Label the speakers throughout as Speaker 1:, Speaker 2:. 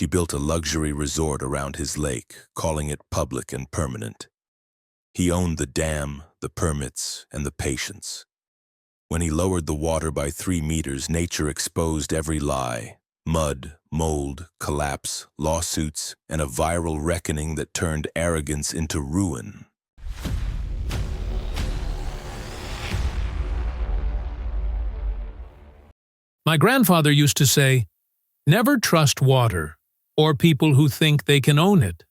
Speaker 1: She built a luxury resort around his lake, calling it public and permanent. He owned the dam, the permits, and the patience. When he lowered the water by 3 meters, nature exposed every lie: mud, mold, collapse, lawsuits, and a viral reckoning that turned arrogance into ruin.
Speaker 2: My grandfather used to say, "Never trust water or people who think they can own it."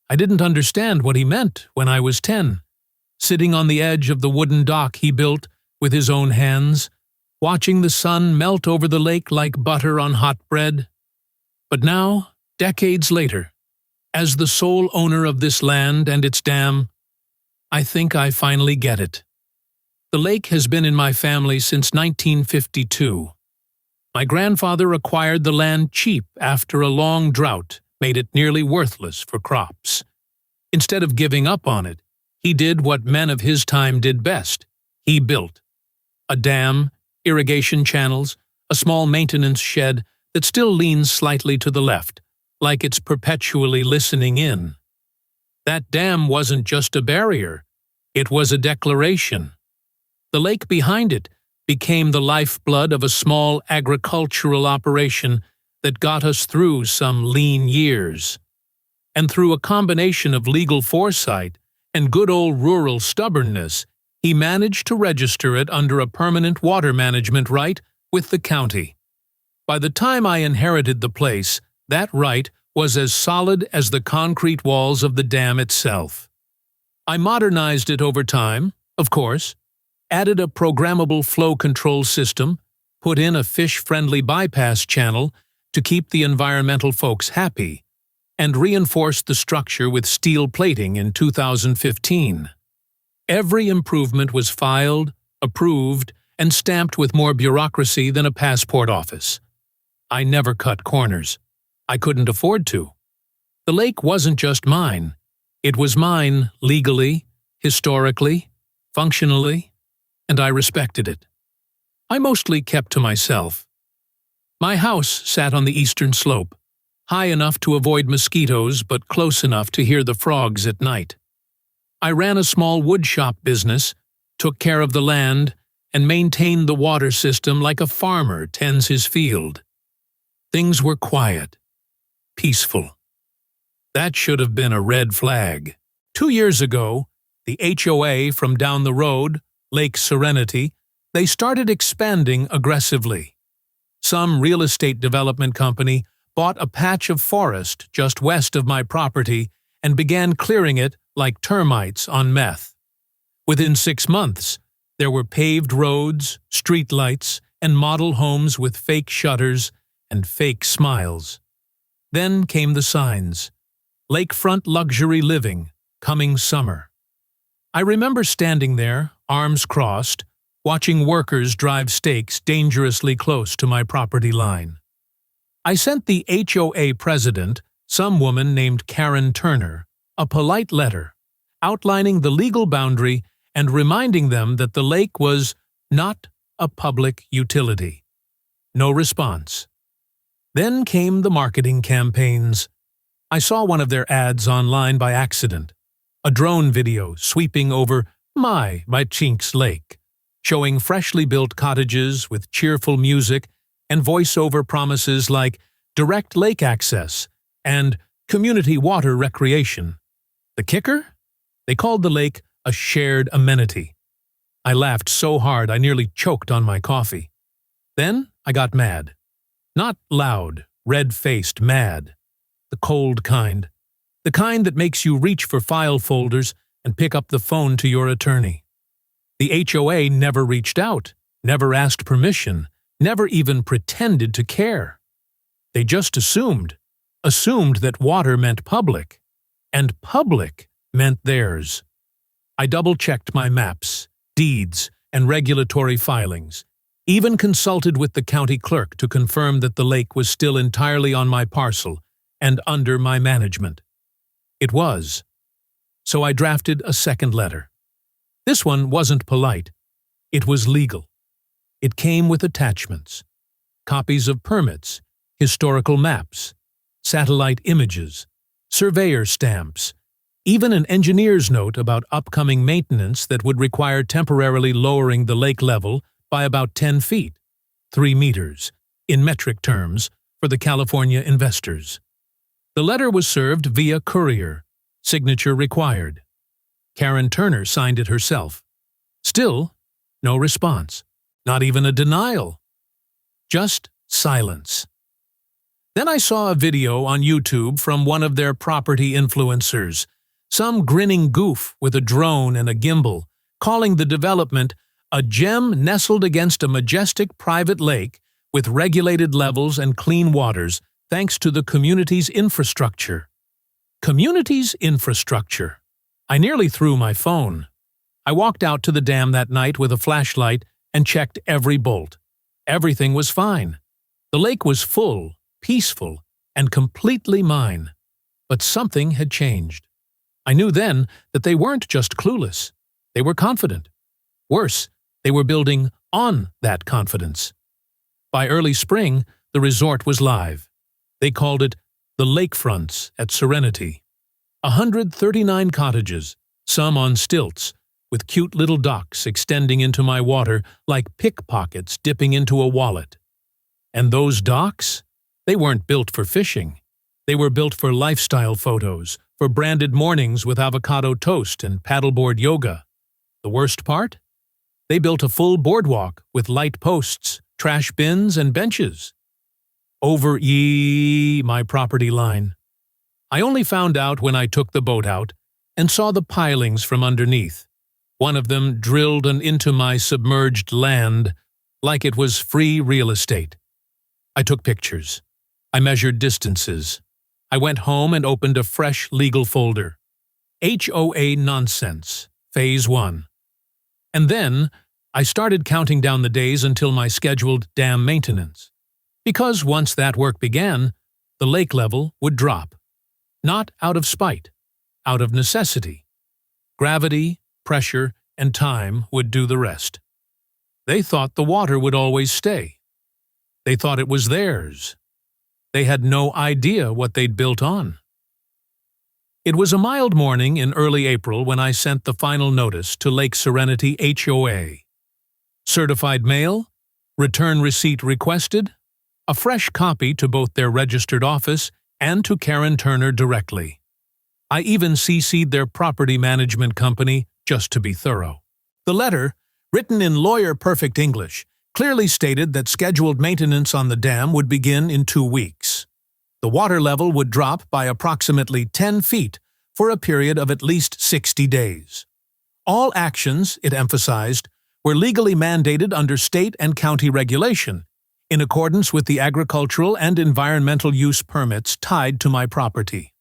Speaker 2: I didn't understand what he meant when I was 10, sitting on the edge of the wooden dock he built with his own hands, watching the sun melt over the lake like butter on hot bread. But now, decades later, as the sole owner of this land and its dam, I think I finally get it. The lake has been in my family since 1952. My grandfather acquired the land cheap after a long drought made it nearly worthless for crops. Instead of giving up on it, he did what men of his time did best. He built a dam, irrigation channels, a small maintenance shed that still leans slightly to the left, like it's perpetually listening in. That dam wasn't just a barrier, it was a declaration. The lake behind it became the lifeblood of a small agricultural operation that got us through some lean years. And through a combination of legal foresight and good old rural stubbornness, he managed to register it under a permanent water management right with the county. By the time I inherited the place, that right was as solid as the concrete walls of the dam itself. I modernized it over time, of course, added a programmable flow control system, put in a fish-friendly bypass channel to keep the environmental folks happy, and reinforced the structure with steel plating in 2015. Every improvement was filed, approved, and stamped with more bureaucracy than a passport office. I never cut corners. I couldn't afford to. The lake wasn't just mine. It was mine legally, historically, functionally, and I respected it. I mostly kept to myself. My house sat on the eastern slope, high enough to avoid mosquitoes but close enough to hear the frogs at night. I ran a small wood shop business, took care of the land, and maintained the water system like a farmer tends his field. Things were quiet, peaceful. That should have been a red flag. 2 years ago, the HOA from down the road, Lake Serenity, they started expanding aggressively. Some real estate development company bought a patch of forest just west of my property and began clearing it like termites on meth. Within 6 months, there were paved roads, streetlights, and model homes with fake shutters and fake smiles. Then came the signs: lakefront luxury living, coming summer. I remember standing there, arms crossed, watching workers drive stakes dangerously close to my property line. I sent the HOA president, some woman named Karen Turner, a polite letter, outlining the legal boundary and reminding them that the lake was not a public utility. No response. Then came the marketing campaigns. I saw one of their ads online by accident, a drone video sweeping over my Chinks Lake, showing freshly built cottages with cheerful music and voiceover promises like direct lake access and community water recreation. The kicker? They called the lake a shared amenity. I laughed so hard I nearly choked on my coffee. Then I got mad. Not loud, red-faced mad. The cold kind. The kind that makes you reach for file folders and pick up the phone to your attorney. The HOA never reached out, never asked permission, never even pretended to care. They just assumed that water meant public, and public meant theirs. I double-checked my maps, deeds, and regulatory filings, even consulted with the county clerk to confirm that the lake was still entirely on my parcel and under my management. It was. So I drafted a second letter. This one wasn't polite. It was legal. It came with attachments, copies of permits, historical maps, satellite images, surveyor stamps, even an engineer's note about upcoming maintenance that would require temporarily lowering the lake level by about 10 feet, 3 meters, in metric terms, for the California investors. The letter was served via courier, signature required. Karen Turner signed it herself. Still, no response, not even a denial. Just silence. Then I saw a video on YouTube from one of their property influencers, some grinning goof with a drone and a gimbal, calling the development a gem nestled against a majestic private lake with regulated levels and clean waters thanks to the community's infrastructure. Community's infrastructure. I nearly threw my phone. I walked out to the dam that night with a flashlight and checked every bolt. Everything was fine. The lake was full, peaceful, and completely mine. But something had changed. I knew then that they weren't just clueless. They were confident. Worse, they were building on that confidence. By early spring, the resort was live. They called it the Lakefronts at Serenity. 139 cottages, some on stilts, with cute little docks extending into my water like pickpockets dipping into a wallet. And those docks? They weren't built for fishing. They were built for lifestyle photos, for branded mornings with avocado toast and paddleboard yoga. The worst part? They built a full boardwalk with light posts, trash bins, and benches. Over my property line. I only found out when I took the boat out and saw the pilings from underneath. One of them drilled into my submerged land like it was free real estate. I took pictures. I measured distances. I went home and opened a fresh legal folder. HOA nonsense, Phase 1. And then I started counting down the days until my scheduled dam maintenance. Because once that work began, the lake level would drop. Not out of spite, out of necessity. Gravity, pressure, and time would do the rest. They thought the water would always stay. They thought it was theirs. They had no idea what they'd built on. It was a mild morning in early April when I sent the final notice to Lake Serenity HOA. Certified mail, return receipt requested, a fresh copy to both their registered office and to Karen Turner directly. I even CC'd their property management company just to be thorough. The letter, written in lawyer-perfect English, clearly stated that scheduled maintenance on the dam would begin in 2 weeks. The water level would drop by approximately 10 feet for a period of at least 60 days. All actions, it emphasized, were legally mandated under state and county regulation, in accordance with the agricultural and environmental use permits tied to my property.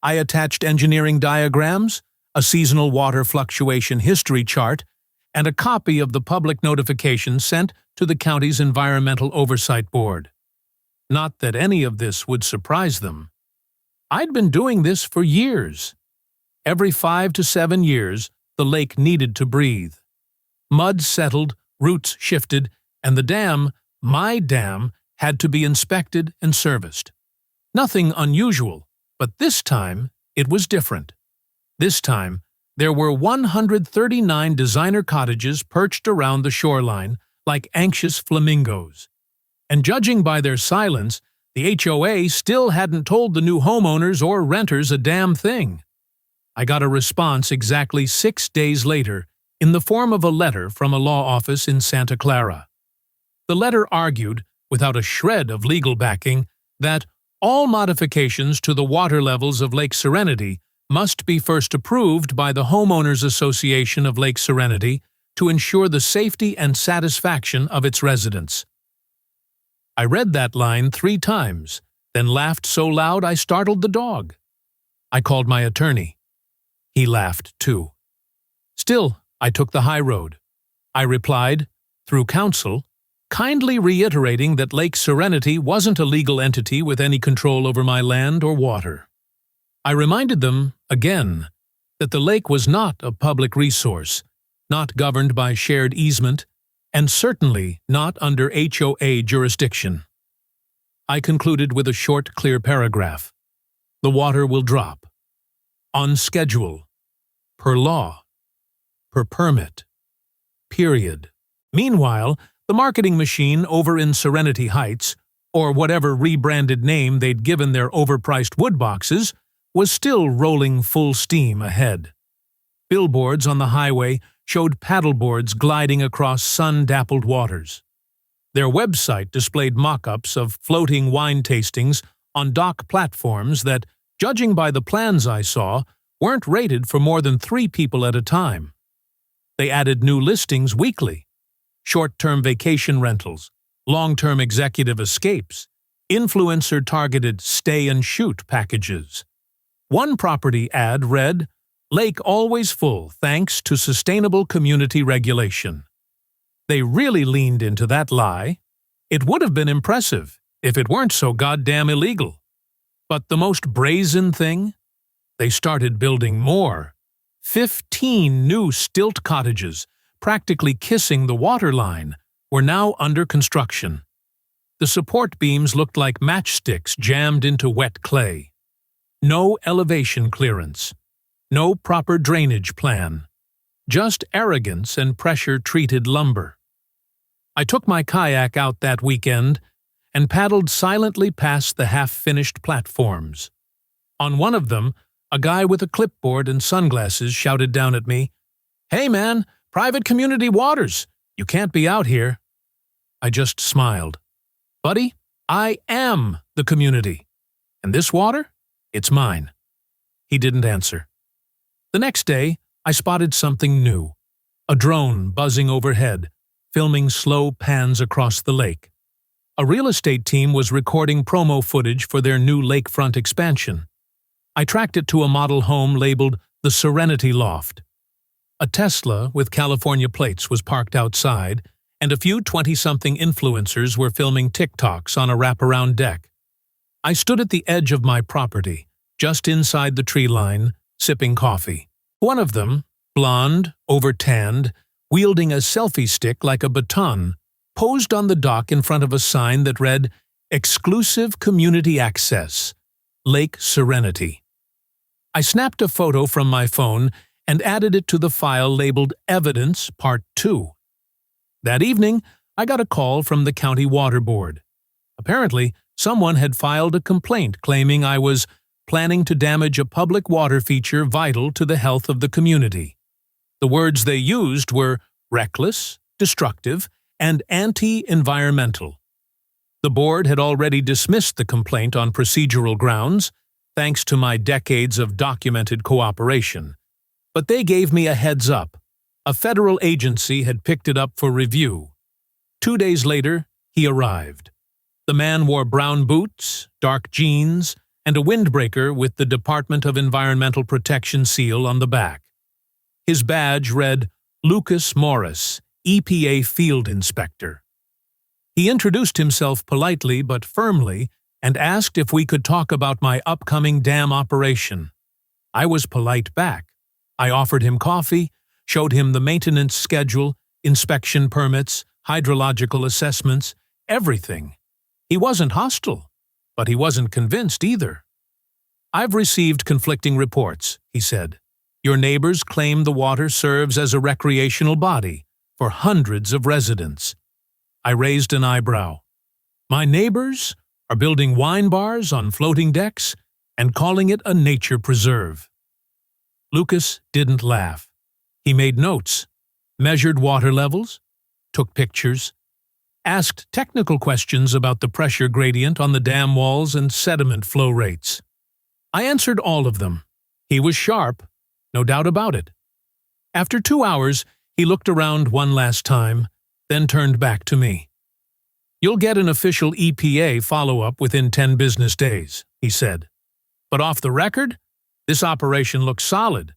Speaker 2: I attached engineering diagrams, a seasonal water fluctuation history chart, and a copy of the public notification sent to the county's Environmental Oversight Board. Not that any of this would surprise them. I'd been doing this for years. Every 5 to 7 years, the lake needed to breathe. Mud settled, roots shifted, and the dam, my dam, had to be inspected and serviced. Nothing unusual, but this time it was different. This time, there were 139 designer cottages perched around the shoreline like anxious flamingos. And judging by their silence, the HOA still hadn't told the new homeowners or renters a damn thing. I got a response exactly 6 days later in the form of a letter from a law office in Santa Clara. The letter argued, without a shred of legal backing, that all modifications to the water levels of Lake Serenity must be first approved by the Homeowners Association of Lake Serenity to ensure the safety and satisfaction of its residents. I read that line 3 times, then laughed so loud I startled the dog. I called my attorney. He laughed too. Still, I took the high road. I replied, through counsel, kindly reiterating that Lake Serenity wasn't a legal entity with any control over my land or water. I reminded them, again, that the lake was not a public resource, not governed by shared easement, and certainly not under HOA jurisdiction. I concluded with a short, clear paragraph. The water will drop. On schedule. Per law. Per permit. Period. Meanwhile, the marketing machine over in Serenity Heights, or whatever rebranded name they'd given their overpriced wood boxes, was still rolling full steam ahead. Billboards on the highway showed paddleboards gliding across sun-dappled waters. Their website displayed mock-ups of floating wine tastings on dock platforms that, judging by the plans I saw, weren't rated for more than 3 people at a time. They added new listings weekly: short-term vacation rentals, long-term executive escapes, influencer-targeted stay-and-shoot packages. One property ad read, "Lake always full thanks to sustainable community regulation." They really leaned into that lie. It would have been impressive if it weren't so goddamn illegal. But the most brazen thing? They started building more. 15 new stilt cottages, practically kissing the waterline, were now under construction. The support beams looked like matchsticks jammed into wet clay. No elevation clearance. No proper drainage plan. Just arrogance and pressure-treated lumber. I took my kayak out that weekend and paddled silently past the half-finished platforms. On one of them, a guy with a clipboard and sunglasses shouted down at me, "Hey man, private community waters! You can't be out here." I just smiled. "Buddy, I am the community. And this water? It's mine." He didn't answer. The next day, I spotted something new. A drone buzzing overhead, filming slow pans across the lake. A real estate team was recording promo footage for their new lakefront expansion. I tracked it to a model home labeled the Serenity Loft. A Tesla with California plates was parked outside, and a few 20-something influencers were filming TikToks on a wraparound deck. I stood at the edge of my property, just inside the tree line, sipping coffee. One of them, blonde, over-tanned, wielding a selfie stick like a baton, posed on the dock in front of a sign that read, "Exclusive Community Access, Lake Serenity." I snapped a photo from my phone and added it to the file labeled Evidence Part 2. That evening, I got a call from the county water board. Apparently, someone had filed a complaint claiming I was planning to damage a public water feature vital to the health of the community. The words they used were reckless, destructive, and anti-environmental. The board had already dismissed the complaint on procedural grounds, thanks to my decades of documented cooperation. But they gave me a heads up. A federal agency had picked it up for review. 2 days later, he arrived. The man wore brown boots, dark jeans, and a windbreaker with the Department of Environmental Protection seal on the back. His badge read, Lucas Morris, EPA Field Inspector. He introduced himself politely but firmly and asked if we could talk about my upcoming dam operation. I was polite back. I offered him coffee, showed him the maintenance schedule, inspection permits, hydrological assessments, everything. He wasn't hostile, but he wasn't convinced either. "I've received conflicting reports," he said. "Your neighbors claim the water serves as a recreational body for hundreds of residents." I raised an eyebrow. "My neighbors are building wine bars on floating decks and calling it a nature preserve." Lucas didn't laugh. He made notes, measured water levels, took pictures, asked technical questions about the pressure gradient on the dam walls and sediment flow rates. I answered all of them. He was sharp, no doubt about it. After 2 hours, he looked around one last time, then turned back to me. "You'll get an official EPA follow-up within 10 business days," he said. "But off the record, this operation looks solid,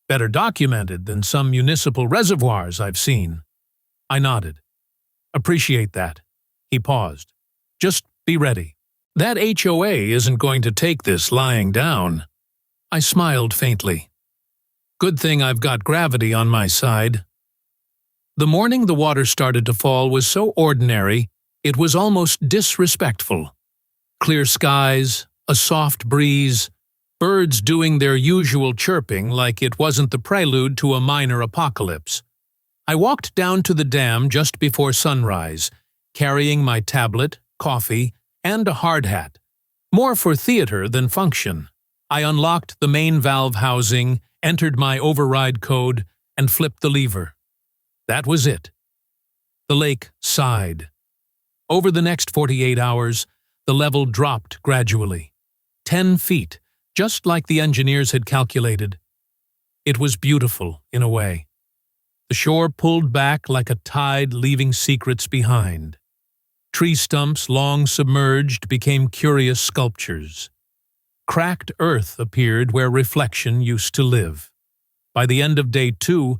Speaker 2: better documented than some municipal reservoirs I've seen." I nodded. "Appreciate that." He paused. "Just be ready. That HOA isn't going to take this lying down." I smiled faintly. Good thing I've got gravity on my side. The morning the water started to fall was so ordinary, it was almost disrespectful. Clear skies, a soft breeze, birds doing their usual chirping like it wasn't the prelude to a minor apocalypse. I walked down to the dam just before sunrise, carrying my tablet, coffee, and a hard hat, more for theater than function. I unlocked the main valve housing, entered my override code, and flipped the lever. That was it. The lake sighed. Over the next 48 hours, the level dropped gradually. 10 feet, just like the engineers had calculated. It was beautiful, in a way. The shore pulled back like a tide leaving secrets behind. Tree stumps, long submerged, became curious sculptures. Cracked earth appeared where reflection used to live. By the end of day 2,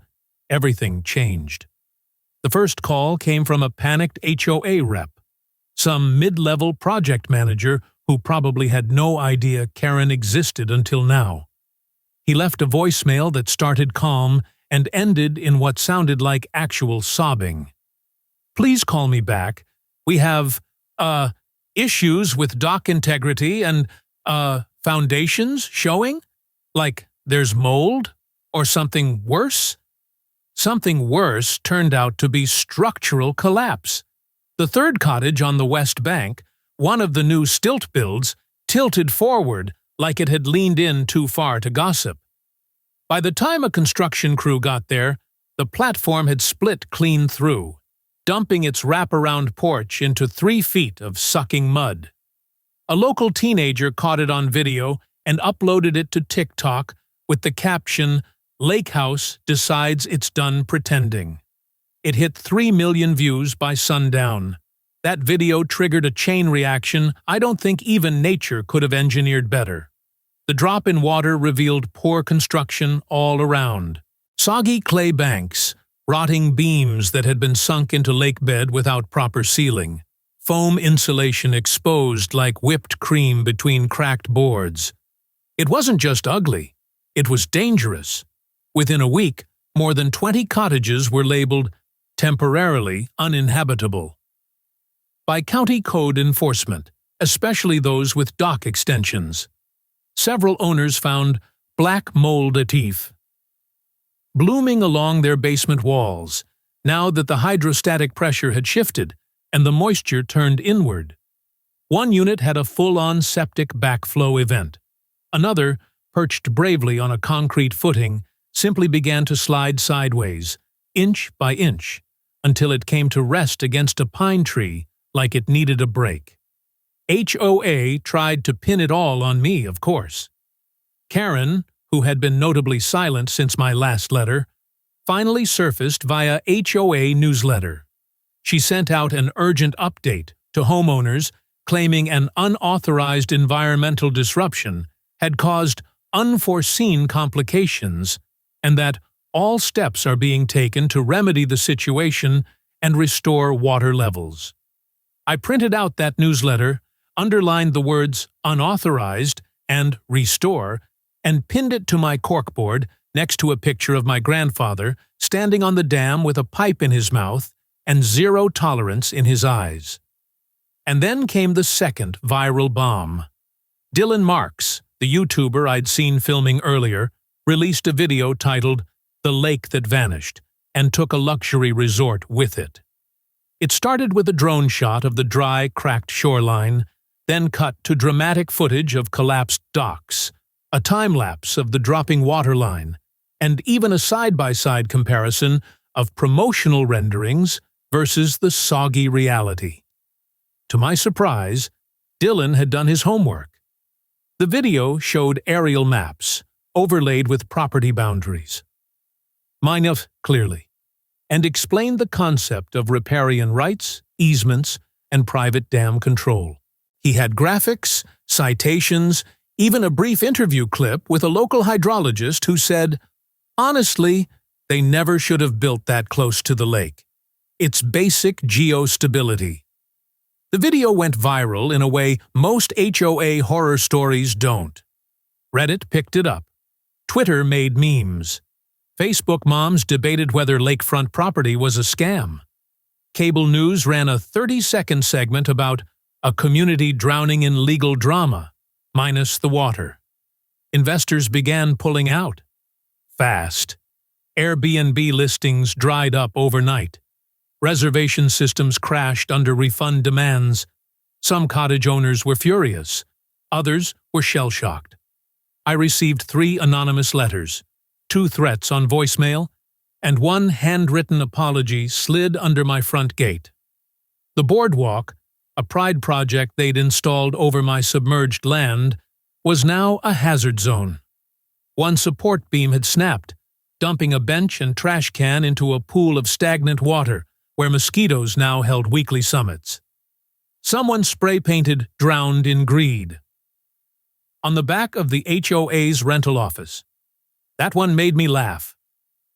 Speaker 2: everything changed. The first call came from a panicked HOA rep, some mid-level project manager who probably had no idea Karen existed until now. He left a voicemail that started calm and ended in what sounded like actual sobbing. "Please call me back. We have, issues with dock integrity and, foundations showing? Like there's mold? Or something worse?" Something worse turned out to be structural collapse. The third cottage on the west bank, one of the new stilt builds, tilted forward like it had leaned in too far to gossip. By the time a construction crew got there, the platform had split clean through, dumping its wraparound porch into 3 feet of sucking mud. A local teenager caught it on video and uploaded it to TikTok with the caption, "Lake House decides it's done pretending." It hit 3 million views by sundown. That video triggered a chain reaction I don't think even nature could have engineered better. The drop in water revealed poor construction all around. Soggy clay banks, rotting beams that had been sunk into lake bed without proper sealing, foam insulation exposed like whipped cream between cracked boards. It wasn't just ugly, it was dangerous. Within a week, more than 20 cottages were labeled temporarily uninhabitable by county code enforcement, especially those with dock extensions. Several owners found black mold étif blooming along their basement walls, now that the hydrostatic pressure had shifted and the moisture turned inward. One unit had a full-on septic backflow event. Another, perched bravely on a concrete footing, simply began to slide sideways, inch by inch, until it came to rest against a pine tree like it needed a break. HOA tried to pin it all on me, of course. Karen, who had been notably silent since my last letter, finally surfaced via HOA newsletter. She sent out an urgent update to homeowners claiming an unauthorized environmental disruption had caused unforeseen complications and that all steps are being taken to remedy the situation and restore water levels. I printed out that newsletter, underlined the words unauthorized and restore, and pinned it to my corkboard next to a picture of my grandfather standing on the dam with a pipe in his mouth and zero tolerance in his eyes. And then came the second viral bomb. Dylan Marks, the YouTuber I'd seen filming earlier, released a video titled "The Lake That Vanished" and took a luxury resort with it. It started with a drone shot of the dry, cracked shoreline, then cut to dramatic footage of collapsed docks, a time-lapse of the dropping waterline, and even a side-by-side comparison of promotional renderings versus the soggy reality. To my surprise, Dylan had done his homework. The video showed aerial maps, overlaid with property boundaries. Mine up clearly, and explained the concept of riparian rights, easements, and private dam control. He had graphics, citations, even a brief interview clip with a local hydrologist who said, "Honestly, they never should have built that close to the lake. It's basic geostability." The video went viral in a way most HOA horror stories don't. Reddit picked it up. Twitter made memes. Facebook moms debated whether lakefront property was a scam. Cable news ran a 30-second segment about a community drowning in legal drama, minus the water. Investors began pulling out. Fast. Airbnb listings dried up overnight. Reservation systems crashed under refund demands. Some cottage owners were furious. Others were shell-shocked. I received 3 anonymous letters, 2 threats on voicemail, and 1 handwritten apology slid under my front gate. The boardwalk, a pride project they'd installed over my submerged land, was now a hazard zone. One support beam had snapped, dumping a bench and trash can into a pool of stagnant water where mosquitoes now held weekly summits. Someone spray-painted "Drowned in Greed" on the back of the HOA's rental office. That one made me laugh.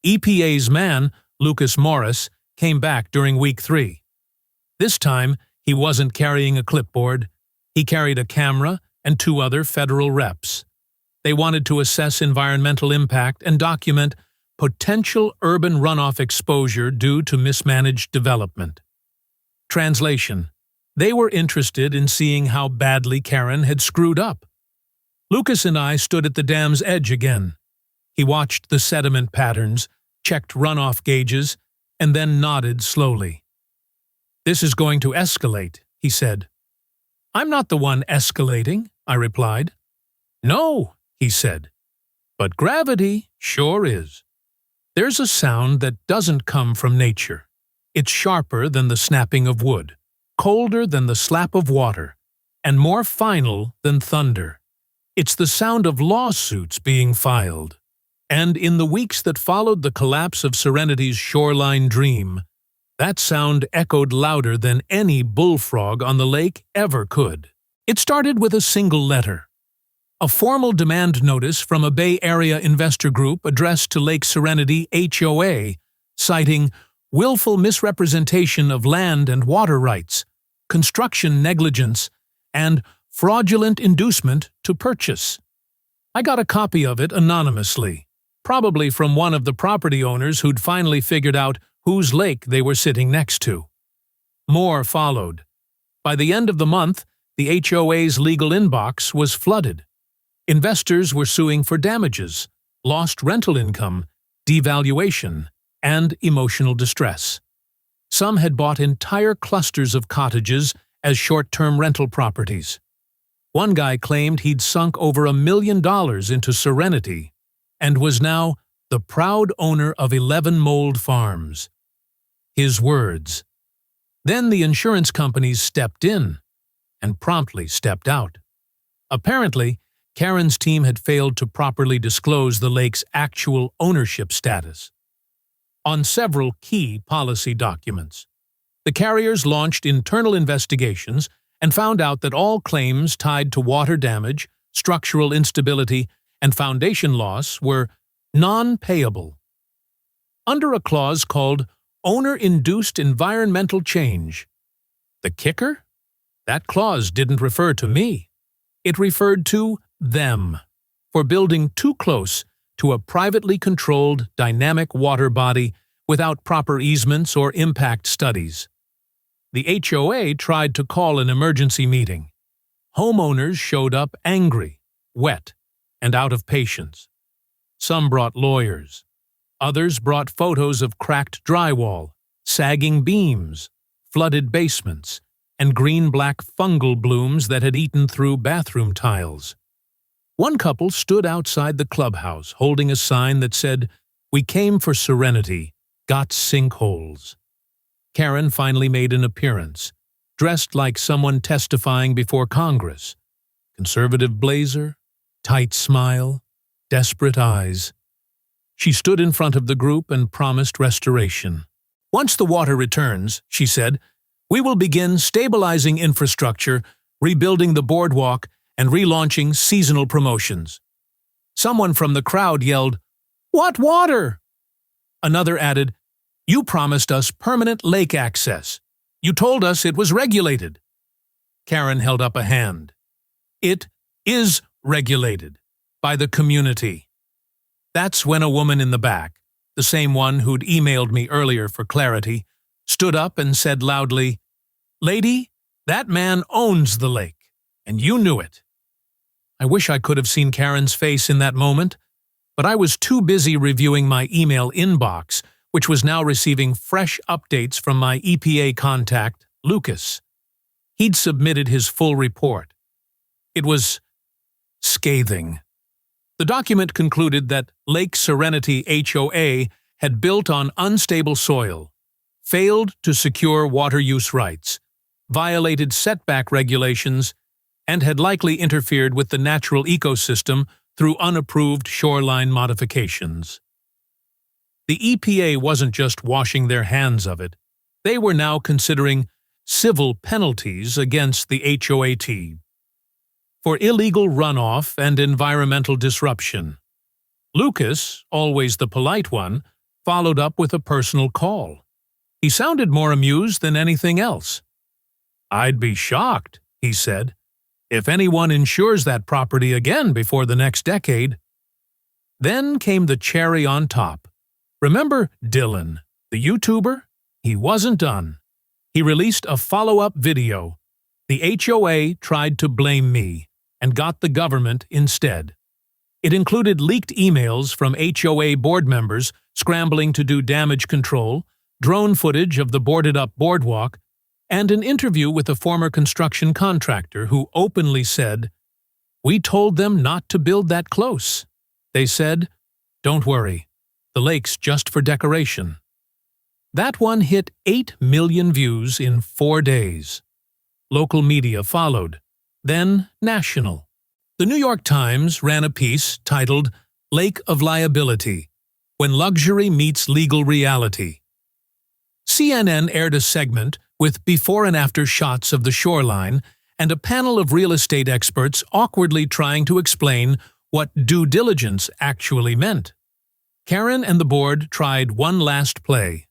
Speaker 2: EPA's man, Lucas Morris, came back during week 3. This time, he wasn't carrying a clipboard. He carried a camera and 2 other federal reps. They wanted to assess environmental impact and document potential urban runoff exposure due to mismanaged development. Translation: they were interested in seeing how badly Karen had screwed up. Lucas and I stood at the dam's edge again. He watched the sediment patterns, checked runoff gauges, and then nodded slowly. "This is going to escalate," he said. "I'm not the one escalating," I replied. "No," he said, "but gravity sure is. There's a sound that doesn't come from nature. It's sharper than the snapping of wood, colder than the slap of water, and more final than thunder. It's the sound of lawsuits being filed." And in the weeks that followed the collapse of Serenity's shoreline dream, that sound echoed louder than any bullfrog on the lake ever could. It started with a single letter. A formal demand notice from a Bay Area investor group addressed to Lake Serenity HOA, citing willful misrepresentation of land and water rights, construction negligence, and fraudulent inducement to purchase. I got a copy of it anonymously, probably from one of the property owners who'd finally figured out whose lake they were sitting next to. More followed. By the end of the month, the HOA's legal inbox was flooded. Investors were suing for damages, lost rental income, devaluation, and emotional distress. Some had bought entire clusters of cottages as short-term rental properties. One guy claimed he'd sunk over $1 million into Serenity and was now the proud owner of 11 mold farms. His words. Then the insurance companies stepped in and promptly stepped out. Apparently, Karen's team had failed to properly disclose the lake's actual ownership status. On several key policy documents, the carriers launched internal investigations and found out that all claims tied to water damage, structural instability, and foundation loss were non-payable. Under a clause called owner-induced environmental change. The kicker? That clause didn't refer to me. It referred to them for building too close to a privately controlled dynamic water body without proper easements or impact studies. The HOA tried to call an emergency meeting. Homeowners showed up angry, wet, and out of patience. Some brought lawyers. Others brought photos of cracked drywall, sagging beams, flooded basements, and green-black fungal blooms that had eaten through bathroom tiles. One couple stood outside the clubhouse holding a sign that said, "We came for Serenity, got sinkholes." Karen finally made an appearance, dressed like someone testifying before Congress. Conservative blazer, tight smile, desperate eyes. She stood in front of the group and promised restoration. "Once the water returns," she said, "we will begin stabilizing infrastructure, rebuilding the boardwalk, and relaunching seasonal promotions." Someone from the crowd yelled, "What water?" Another added, "You promised us permanent lake access. You told us it was regulated." Karen held up a hand. "It is regulated by the community." That's when a woman in the back, the same one who'd emailed me earlier for clarity, stood up and said loudly, "Lady, That man owns the lake, and you knew it. I wish I could have seen Karen's face in that moment, but I was too busy reviewing my email inbox, which was now receiving fresh updates from my EPA contact, Lucas. He'd submitted his full report. It was scathing. The document concluded that Lake Serenity HOA had built on unstable soil, failed to secure water use rights, violated setback regulations, and had likely interfered with the natural ecosystem through unapproved shoreline modifications. The EPA wasn't just washing their hands of it. They were now considering civil penalties against the HOA for illegal runoff and environmental disruption. Lucas, always the polite one, followed up with a personal call. He sounded more amused than anything else. "I'd be shocked," he said, "if anyone insures that property again before the next decade." Then came the cherry on top. Remember Dylan, the YouTuber? He wasn't done. He released a follow-up video. The HOA tried to blame me and got the government instead. It included leaked emails from HOA board members scrambling to do damage control, drone footage of the boarded-up boardwalk, and an interview with a former construction contractor who openly said, "We told them not to build that close. They said, 'Don't worry, the lake's just for decoration.'" That one hit 8 million views in 4 days. Local media followed, then national. The New York Times ran a piece titled "Lake of Liability: When Luxury Meets Legal Reality." CNN aired a segment with before and after shots of the shoreline and a panel of real estate experts awkwardly trying to explain what due diligence actually meant. Karen and the board tried one last play.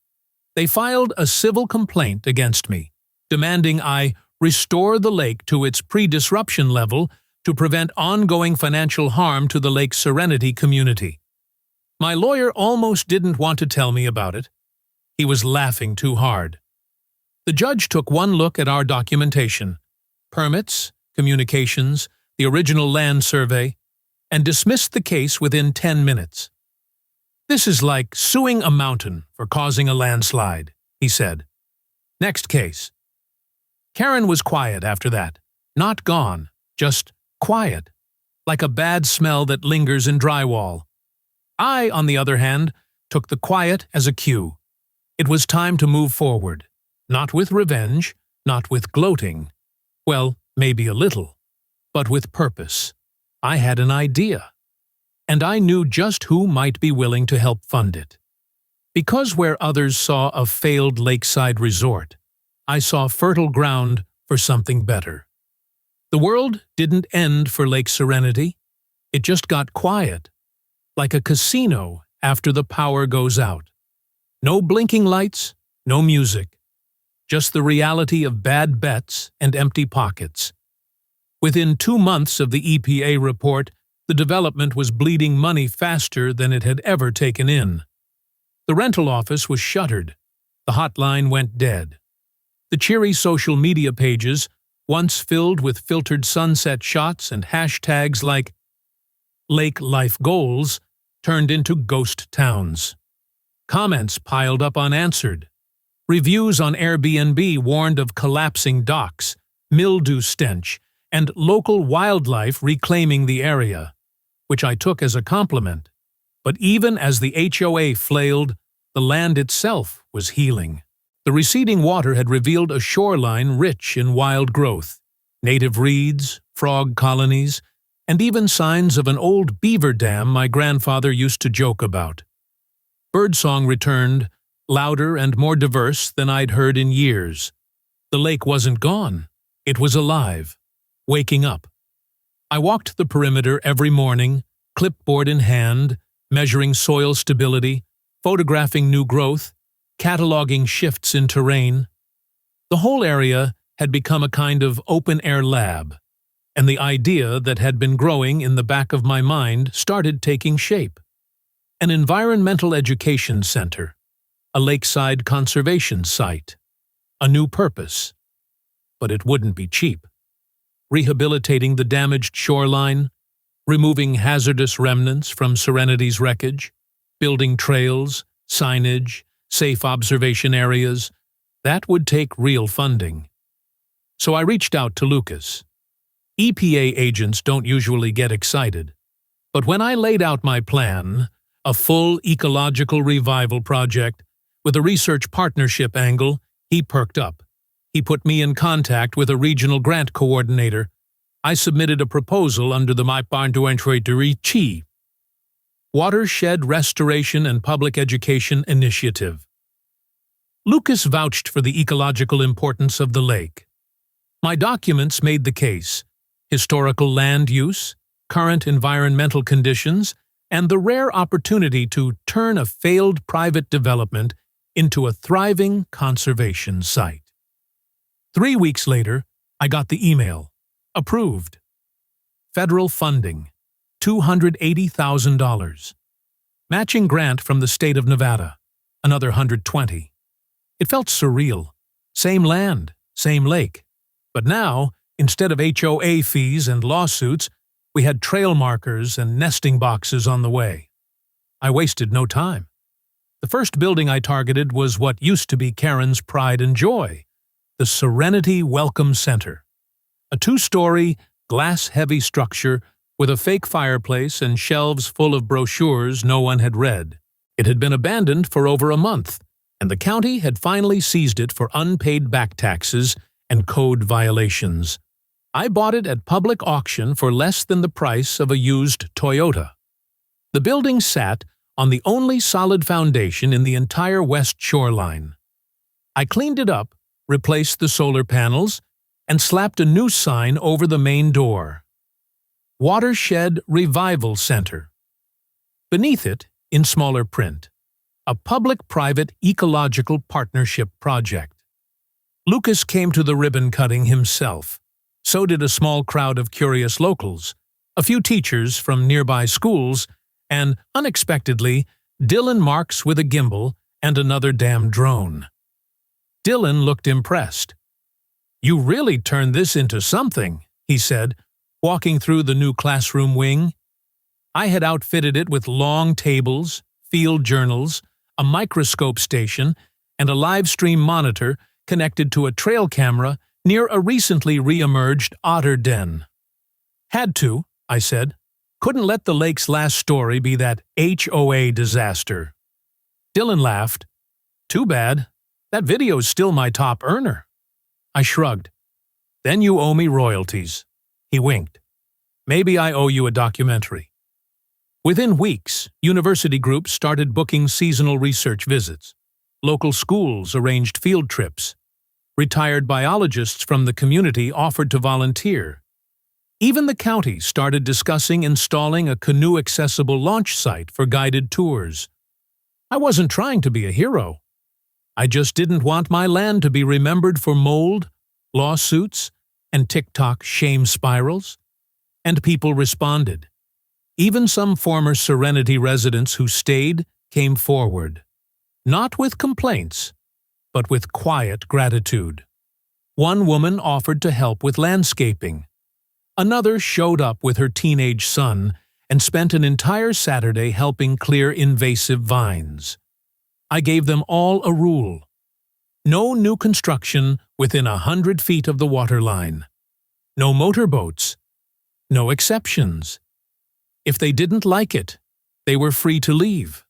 Speaker 2: They filed a civil complaint against me, demanding I restore the lake to its pre-disruption level to prevent ongoing financial harm to the Lake Serenity community. My lawyer almost didn't want to tell me about it. He was laughing too hard. The judge took one look at our documentation, permits, communications, the original land survey, and dismissed the case within 10 minutes. "This is like suing a mountain for causing a landslide," he said. "Next case." Karen was quiet after that. Not gone, just quiet, like a bad smell that lingers in drywall. I, on the other hand, took the quiet as a cue. It was time to move forward, not with revenge, not with gloating. Well, maybe a little, but with purpose. I had an idea, and I knew just who might be willing to help fund it. Because where others saw a failed lakeside resort, I saw fertile ground for something better. The world didn't end for Lake Serenity. It just got quiet, like a casino after the power goes out. No blinking lights, no music. Just the reality of bad bets and empty pockets. Within 2 months of the EPA report, the development was bleeding money faster than it had ever taken in. The rental office was shuttered. The hotline went dead. The cheery social media pages, once filled with filtered sunset shots and hashtags like Lake Life Goals, turned into ghost towns. Comments piled up unanswered. Reviews on Airbnb warned of collapsing docks, mildew stench, and local wildlife reclaiming the area, which I took as a compliment. But even as the HOA flailed, the land itself was healing. The receding water had revealed a shoreline rich in wild growth, native reeds, frog colonies, and even signs of an old beaver dam my grandfather used to joke about. Birdsong returned, louder and more diverse than I'd heard in years. The lake wasn't gone. It was alive, waking up. I walked the perimeter every morning, clipboard in hand, measuring soil stability, photographing new growth, cataloging shifts in terrain. The whole area had become a kind of open-air lab, and the idea that had been growing in the back of my mind started taking shape. An environmental education center, a lakeside conservation site, a new purpose. but it wouldn't be cheap. Rehabilitating the damaged shoreline, removing hazardous remnants from Serenity's wreckage, building trails, signage, safe observation areas, that would take real funding. So I reached out to Lucas. EPA agents don't usually get excited, but when I laid out my plan, a full ecological revival project with a research partnership angle, he perked up. He put me in contact with a regional grant coordinator. I submitted a proposal under the Chi Watershed Restoration and Public Education Initiative. Lucas vouched for the ecological importance of the lake. My documents made the case: historical land use, current environmental conditions, and the rare opportunity to turn a failed private development into a thriving conservation site. 3 weeks later, I got the email. Approved. Federal funding, $280,000. Matching grant from the state of Nevada, another $120,000. It felt surreal. Same land, same lake. But now, instead of HOA fees and lawsuits, we had trail markers and nesting boxes on the way. I wasted no time. The first building I targeted was what used to be Karen's pride and joy, the Serenity Welcome Center. A 2-story, glass-heavy structure with a fake fireplace and shelves full of brochures no one had read. It had been abandoned for over a month, and the county had finally seized it for unpaid back taxes and code violations. I bought it at public auction for less than the price of a used Toyota. The building sat on the only solid foundation in the entire west shoreline. I cleaned it up, replaced the solar panels, and slapped a new sign over the main door. Watershed Revival Center. Beneath it, in smaller print, a public-private ecological partnership project. Lucas came to the ribbon cutting himself. So did a small crowd of curious locals, a few teachers from nearby schools, and, unexpectedly, Dylan Marks with a gimbal and another damn drone. Dylan looked impressed. "You really turned this into something," he said, walking through the new classroom wing. I had outfitted it with long tables, field journals, a microscope station, and a live stream monitor connected to a trail camera near a recently re-emerged otter den. "Had to," I said. "Couldn't let the lake's last story be that HOA disaster." Dylan laughed. "Too bad. That video's still my top earner." I shrugged. "Then you owe me royalties." He winked. "Maybe I owe you a documentary." Within weeks, university groups started booking seasonal research visits. Local schools arranged field trips. Retired biologists from the community offered to volunteer. Even the county started discussing installing a canoe-accessible launch site for guided tours. I wasn't trying to be a hero. I just didn't want my land to be remembered for mold, lawsuits, and TikTok shame spirals. And people responded. Even some former Serenity residents who stayed came forward. Not with complaints, but with quiet gratitude. One woman offered to help with landscaping. Another showed up with her teenage son and spent an entire Saturday helping clear invasive vines. I gave them all a rule. No new construction within 100 feet of the waterline. No motorboats. No exceptions. If they didn't like it, they were free to leave.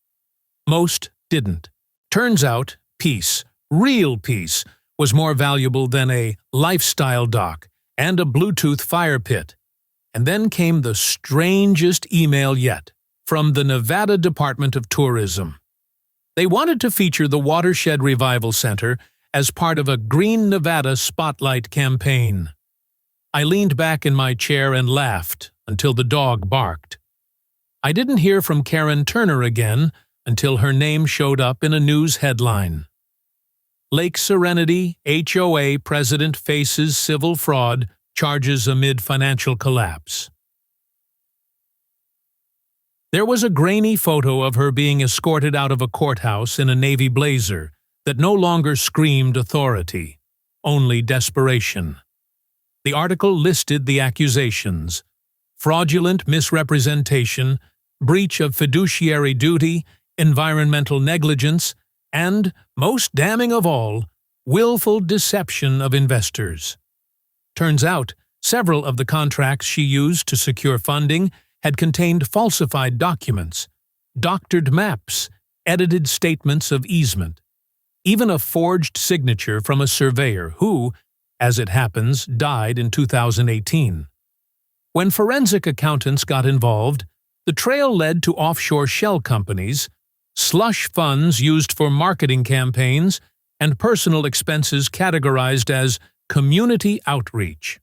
Speaker 2: Most didn't. Turns out, peace, real peace, was more valuable than a lifestyle dock and a Bluetooth fire pit. And then came the strangest email yet, from the Nevada Department of Tourism. They wanted to feature the Watershed Revival Center as part of a Green Nevada Spotlight campaign. I leaned back in my chair and laughed until the dog barked. I didn't hear from Karen Turner again until her name showed up in a news headline. Lake Serenity HOA president faces civil fraud charges amid financial collapse. There was a grainy photo of her being escorted out of a courthouse in a navy blazer that no longer screamed authority, only desperation. The article listed the accusations: fraudulent misrepresentation, breach of fiduciary duty, environmental negligence, and, most damning of all, willful deception of investors. Turns out, several of the contracts she used to secure funding had contained falsified documents, doctored maps, edited statements of easement, even a forged signature from a surveyor who, as it happens, died in 2018. When forensic accountants got involved, the trail led to offshore shell companies, slush funds used for marketing campaigns, and personal expenses categorized as community outreach.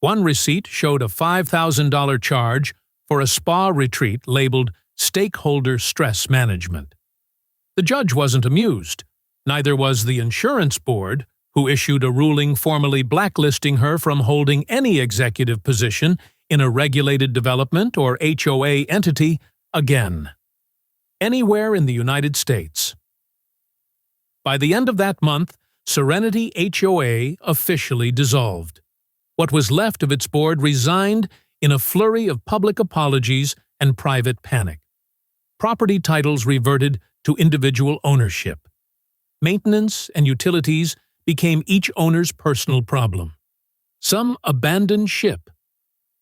Speaker 2: One receipt showed a $5,000 charge for a spa retreat labeled Stakeholder Stress Management. The judge wasn't amused. Neither was the insurance board, who issued a ruling formally blacklisting her from holding any executive position in a regulated development or HOA entity again, anywhere in the United States. By the end of that month, Serenity HOA officially dissolved. What was left of its board resigned in a flurry of public apologies and private panic. Property titles reverted to individual ownership. Maintenance and utilities became each owner's personal problem. Some abandoned ship.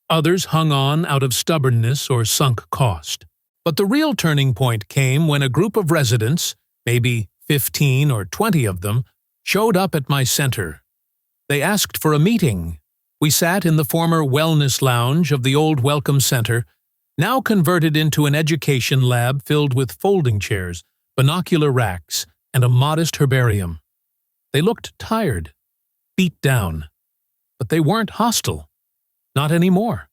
Speaker 2: Others hung on out of stubbornness or sunk cost. But the real turning point came when a group of residents, maybe 15 or 20 of them, showed up at my center. They asked for a meeting. We sat in the former wellness lounge of the old Welcome Center, now converted into an education lab filled with folding chairs, binocular racks, and a modest herbarium. They looked tired, beat down, but they weren't hostile. Not anymore.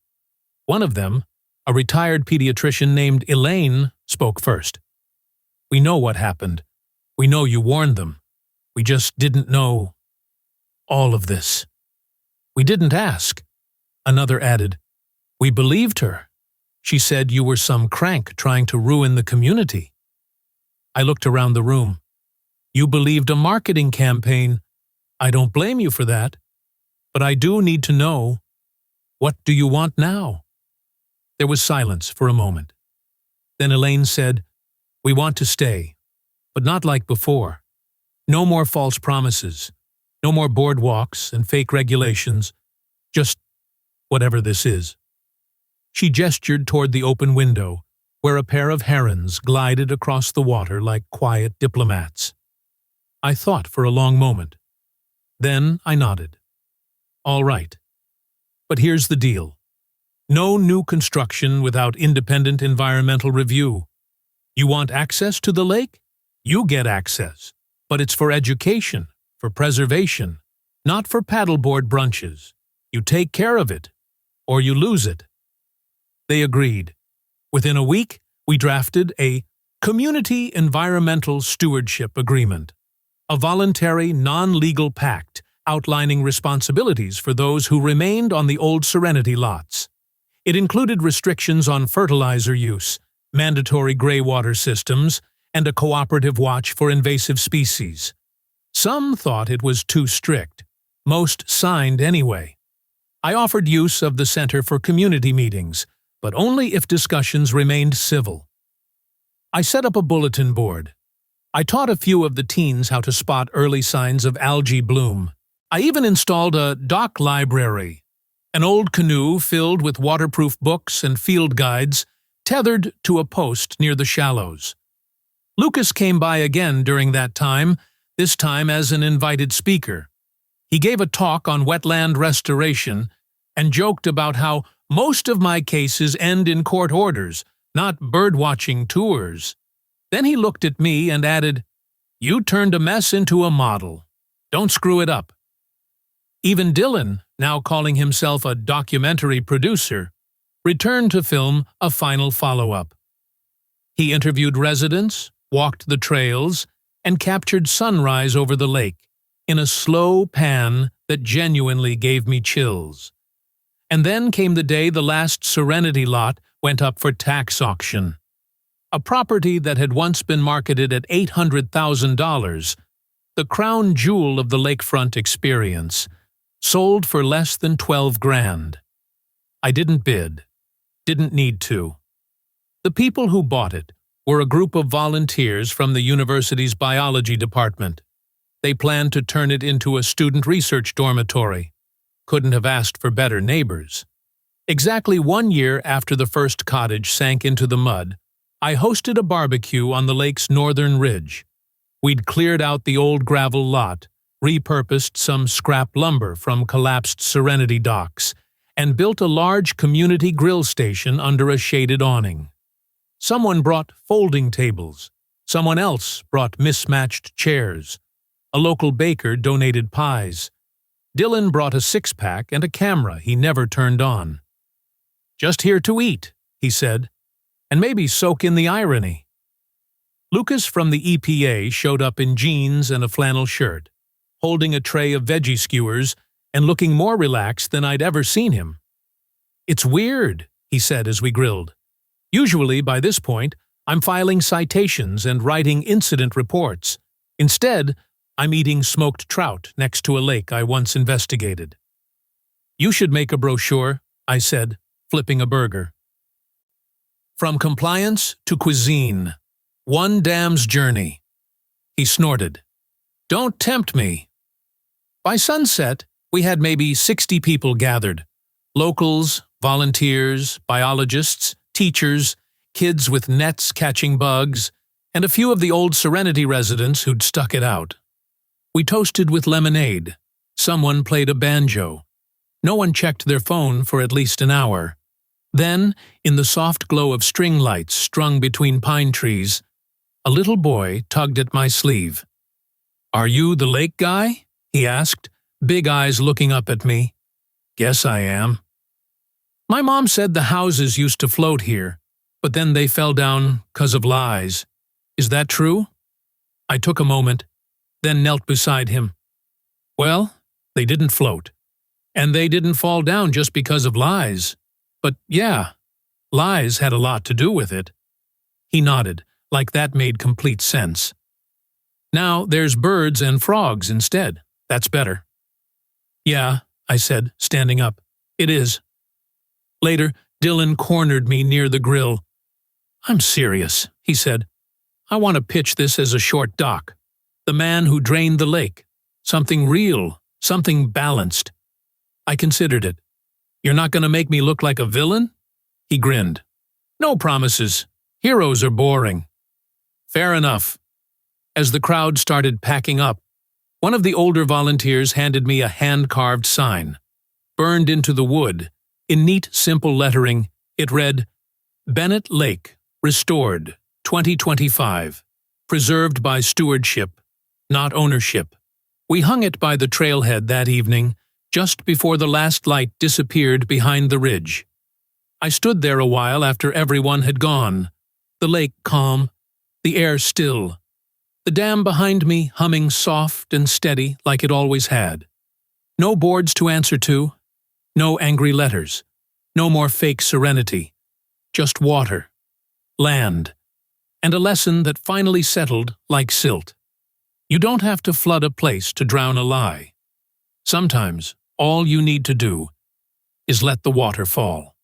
Speaker 2: One of them, a retired pediatrician named Elaine, spoke first. "We know what happened. We know you warned them. We just didn't know all of this." "We didn't ask." Another added, "We believed her. She said you were some crank trying to ruin the community." I looked around the room. "You believed a marketing campaign. I don't blame you for that. But I do need to know, what do you want now?" There was silence for a moment. Then Elaine said, "We want to stay, but not like before. No more false promises. No more boardwalks and fake regulations. Just whatever this is." She gestured toward the open window, where a pair of herons glided across the water like quiet diplomats. I thought for a long moment. Then I nodded. "All right. But here's the deal. No new construction without independent environmental review. You want access to the lake? You get access. But it's for education, for preservation, not for paddleboard brunches. You take care of it, or you lose it." They agreed. Within a week, we drafted a Community Environmental Stewardship Agreement, a voluntary, non-legal pact outlining responsibilities for those who remained on the old Serenity lots. It included restrictions on fertilizer use, mandatory greywater systems, and a cooperative watch for invasive species. Some thought it was too strict. Most signed anyway. I offered use of the center for community meetings, but only if discussions remained civil. I set up a bulletin board. I taught a few of the teens how to spot early signs of algae bloom. I even installed a dock library, an old canoe filled with waterproof books and field guides, tethered to a post near the shallows. Lucas came by again during that time, this time as an invited speaker. He gave a talk on wetland restoration and joked about how most of my cases end in court orders, not birdwatching tours. Then he looked at me and added, "You turned a mess into a model. Don't screw it up." Even Dylan, now calling himself a documentary producer, returned to film a final follow-up. He interviewed residents, walked the trails, and captured sunrise over the lake in a slow pan that genuinely gave me chills. And then came the day the last Serenity lot went up for tax auction. A property that had once been marketed at $800,000 The crown jewel of the lakefront experience, sold for less than 12 grand. I didn't bid. Didn't need to. The people who bought it were a group of volunteers from the university's biology department. They planned to turn it into a student research dormitory. Couldn't have asked for better neighbors. Exactly 1 year after the first cottage sank into the mud, I hosted a barbecue on the lake's northern ridge. We'd cleared out the old gravel lot, repurposed some scrap lumber from collapsed Serenity docks, and built a large community grill station under a shaded awning. Someone brought folding tables. Someone else brought mismatched chairs. A local baker donated pies. Dylan brought a six-pack and a camera he never turned on. "Just here to eat," he said, "and maybe soak in the irony." Lucas from the EPA showed up in jeans and a flannel shirt, holding a tray of veggie skewers and looking more relaxed than I'd ever seen him. "It's weird," he said as we grilled. "Usually, by this point, I'm filing citations and writing incident reports. Instead, I'm eating smoked trout next to a lake I once investigated." "You should make a brochure," I said, flipping a burger. From compliance to cuisine. One dam's journey. He snorted. "Don't tempt me." By sunset, we had maybe 60 people gathered. Locals, volunteers, biologists, teachers, kids with nets catching bugs, and a few of the old Serenity residents who'd stuck it out. We toasted with lemonade. Someone played a banjo. No one checked their phone for at least an hour. Then, in the soft glow of string lights strung between pine trees, a little boy tugged at my sleeve. "Are you the lake guy?" he asked, big eyes looking up at me. "Guess I am." "My mom said the houses used to float here, but then they fell down 'cause of lies. Is that true?" I took a moment, then knelt beside him. "Well, they didn't float. And they didn't fall down just because of lies. But yeah, lies had a lot to do with it." He nodded, like that made complete sense. "Now there's birds and frogs instead. That's better." "Yeah," I said, standing up. "It is." Later, Dylan cornered me near the grill. "I'm serious," he said. "I want to pitch this as a short doc. The man who drained the lake. Something real, something balanced." I considered it. "You're not going to make me look like a villain?" He grinned. "No promises. Heroes are boring." "Fair enough." As the crowd started packing up, one of the older volunteers handed me a hand-carved sign. Burned into the wood, in neat, simple lettering, it read, "Bennett Lake, restored, 2025. Preserved by stewardship, not ownership." We hung it by the trailhead that evening, just before the last light disappeared behind the ridge. I stood there a while after everyone had gone, the lake calm, the air still, the dam behind me humming soft and steady like it always had. No boards to answer to, no angry letters, no more fake serenity, just water, land, and a lesson that finally settled like silt. You don't have to flood a place to drown a lie. Sometimes all you need to do is let the water fall.